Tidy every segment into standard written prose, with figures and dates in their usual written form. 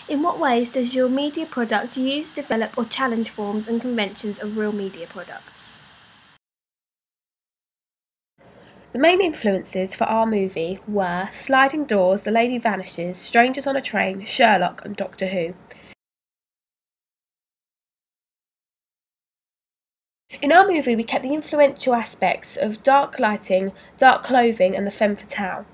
In what ways does your media product use, develop or challenge forms and conventions of real media products? The main influences for our movie were Sliding Doors, The Lady Vanishes, Strangers on a Train, Sherlock and Doctor Who. In our movie we kept the influential aspects of dark lighting, dark clothing and the femme fatale.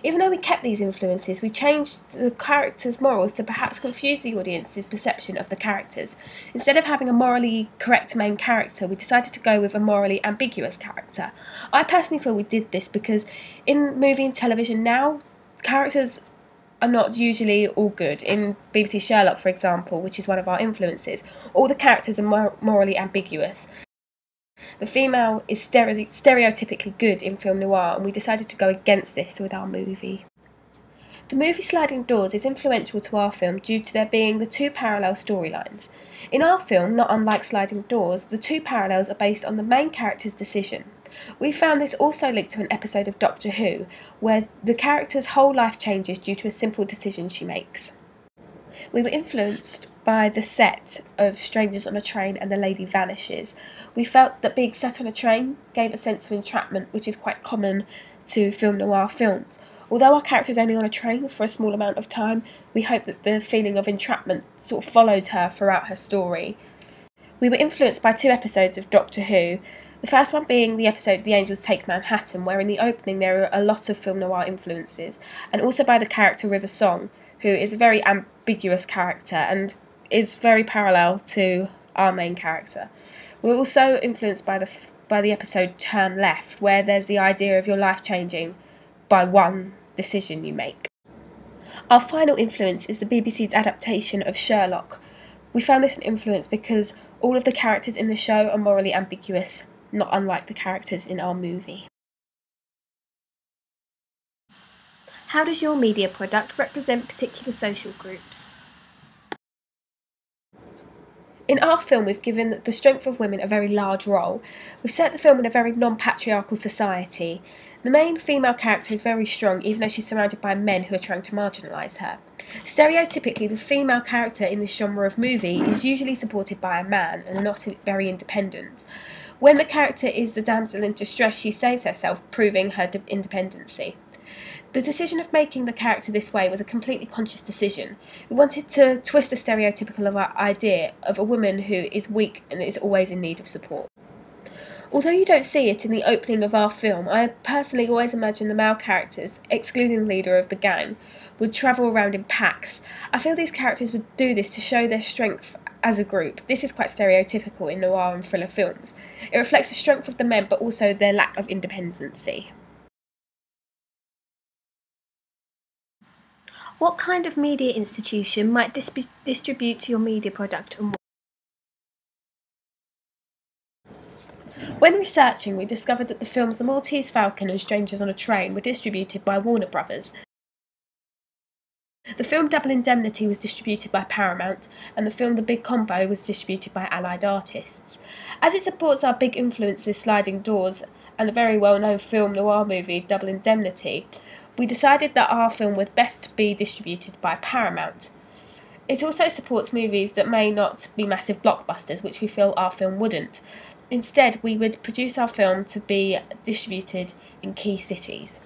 Even though we kept these influences, we changed the characters' morals to perhaps confuse the audience's perception of the characters. Instead of having a morally correct main character, we decided to go with a morally ambiguous character. I personally feel we did this because in movie and television now, characters are not usually all good. In BBC Sherlock, for example, which is one of our influences, all the characters are morally ambiguous. The female is stereotypically good in film noir, and we decided to go against this with our movie. The movie Sliding Doors is influential to our film due to there being the two parallel storylines. In our film, not unlike Sliding Doors, the two parallels are based on the main character's decision. We found this also linked to an episode of Doctor Who, where the character's whole life changes due to a simple decision she makes. We were influenced by the set of Strangers on a Train and The Lady Vanishes. We felt that being set on a train gave a sense of entrapment, which is quite common to film noir films. Although our character is only on a train for a small amount of time, we hope that the feeling of entrapment sort of followed her throughout her story. We were influenced by two episodes of Doctor Who, the first one being the episode The Angels Take Manhattan, where in the opening there are a lot of film noir influences, and also by the character River Song, who is a very ambiguous character and is very parallel to our main character. We're also influenced by the episode Turn Left, where there's the idea of your life changing by one decision you make. Our final influence is the BBC's adaptation of Sherlock. We found this an influence because all of the characters in the show are morally ambiguous, not unlike the characters in our movie. How does your media product represent particular social groups? In our film, we've given the strength of women a very large role. We've set the film in a very non-patriarchal society. The main female character is very strong, even though she's surrounded by men who are trying to marginalise her. Stereotypically, the female character in this genre of movie is usually supported by a man and not very independent. When the character is the damsel in distress, she saves herself, proving her independency. The decision of making the character this way was a completely conscious decision. We wanted to twist the stereotypical idea of a woman who is weak and is always in need of support. Although you don't see it in the opening of our film, I personally always imagine the male characters, excluding the leader of the gang, would travel around in packs. I feel these characters would do this to show their strength as a group. This is quite stereotypical in noir and thriller films. It reflects the strength of the men, but also their lack of independency. What kind of media institution might distribute your media product and why? When researching, we discovered that the films The Maltese Falcon and Strangers on a Train were distributed by Warner Brothers. The film Double Indemnity was distributed by Paramount, and the film The Big Combo was distributed by Allied Artists. As it supports our big influences Sliding Doors and the very well-known film noir movie Double Indemnity, we decided that our film would best be distributed by Paramount. It also supports movies that may not be massive blockbusters, which we feel our film wouldn't. Instead, we would produce our film to be distributed in key cities.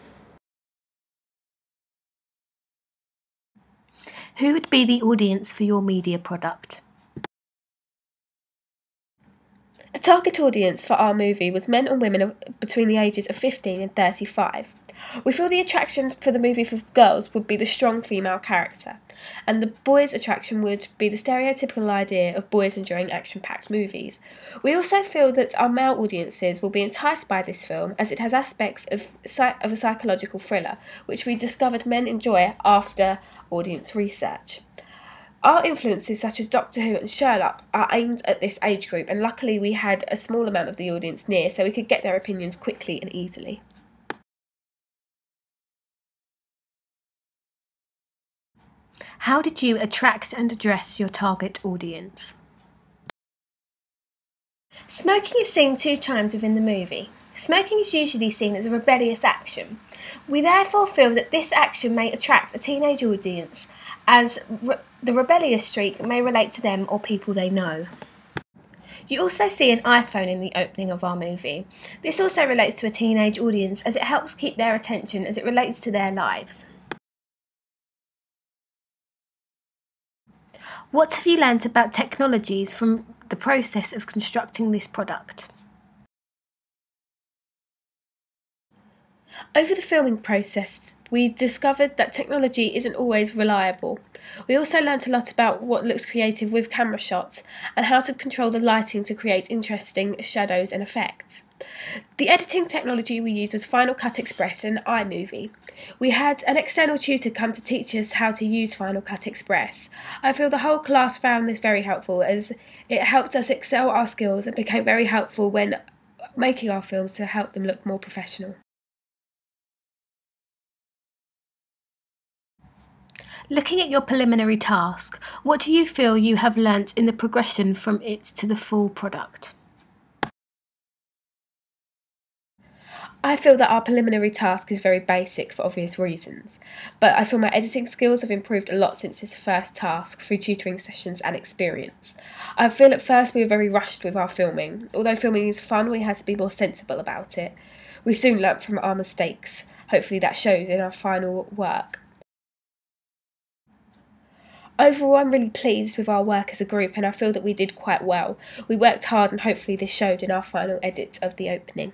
Who would be the audience for your media product? The target audience for our movie was men and women between the ages of 15 and 35. We feel the attraction for the movie for girls would be the strong female character, and the boys' attraction would be the stereotypical idea of boys enjoying action-packed movies. We also feel that our male audiences will be enticed by this film as it has aspects of a psychological thriller, which we discovered men enjoy after audience research. Our influences such as Doctor Who and Sherlock are aimed at this age group, and luckily we had a small amount of the audience near so we could get their opinions quickly and easily. How did you attract and address your target audience? Smoking is seen 2 times within the movie. Smoking is usually seen as a rebellious action. We therefore feel that this action may attract a teenage audience, as the rebellious streak may relate to them or people they know. You also see an iPhone in the opening of our movie. This also relates to a teenage audience as it helps keep their attention as it relates to their lives. What have you learnt about technologies from the process of constructing this product? Over the filming process, we discovered that technology isn't always reliable. We also learnt a lot about what looks creative with camera shots and how to control the lighting to create interesting shadows and effects. The editing technology we used was Final Cut Express and iMovie. We had an external tutor come to teach us how to use Final Cut Express. I feel the whole class found this very helpful as it helped us excel our skills and became very helpful when making our films to help them look more professional. Looking at your preliminary task, what do you feel you have learnt in the progression from it to the full product? I feel that our preliminary task is very basic for obvious reasons, but I feel my editing skills have improved a lot since this first task through tutoring sessions and experience. I feel at first we were very rushed with our filming. Although filming is fun, we had to be more sensible about it. We soon learnt from our mistakes. Hopefully that shows in our final work. Overall, I'm really pleased with our work as a group and I feel that we did quite well. We worked hard and hopefully this showed in our final edit of the opening.